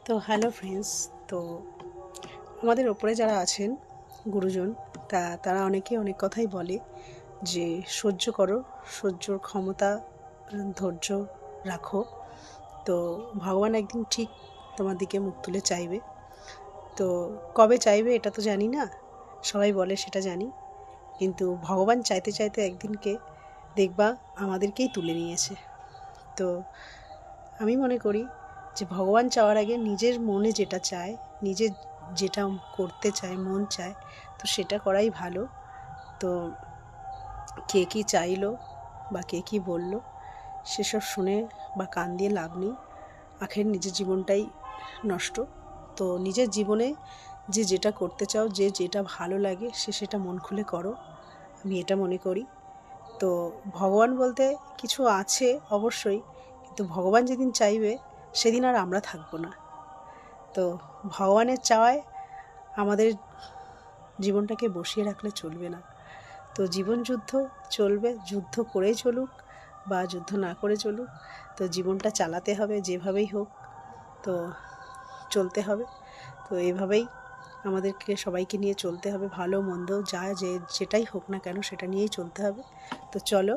তো hello friends. তো আমাদের ওপরে যারা আছেন গুরুজন, তারা অনেকে অনেক কথাই বলে যে সহ্য করো, সহ্যর ক্ষমতা, ধৈর্য রাখো। তো ভগবান একদিন ঠিক তোমার দিকে মুখ তুলে চাইবে। তো কবে চাইবে এটা তো জানি না, সবাই বলে সেটা জানি, কিন্তু ভগবান চাইতে চাইতে একদিনকে দেখবা আমাদেরকেই তুলে নিয়েছে। তো আমি মনে করি যে ভগবান চাওয়ার আগে নিজের মনে যেটা চায়, নিজের যেটা করতে চায়, মন চায়, তো সেটা করাই ভালো। তো কে কী চাইলো বা কে কী বললো সেসব শুনে বা কান দিয়ে লাভ নেই। আখের নিজের জীবনটাই নষ্ট। তো নিজের জীবনে যে যেটা করতে চাও, যে যেটা ভালো লাগে সে সেটা মন খুলে করো, আমি এটা মনে করি। তো ভগবান বলতে কিছু আছে অবশ্যই, কিন্তু ভগবান যেদিন চাইবে সেদিন আর আমরা থাকবো না। তো ভগবানের চাওয়ায় আমাদের জীবনটাকে বসিয়ে রাখলে চলবে না। তো জীবন যুদ্ধ চলবে, যুদ্ধ করেই চলুক বা যুদ্ধ না করে চলুক, তো জীবনটা চালাতে হবে যেভাবেই হোক, তো চলতে হবে। তো এভাবেই আমাদেরকে সবাইকে নিয়ে চলতে হবে, ভালো মন্দ যা যেটাই হোক না কেন সেটা নিয়েই চলতে হবে। তো চলো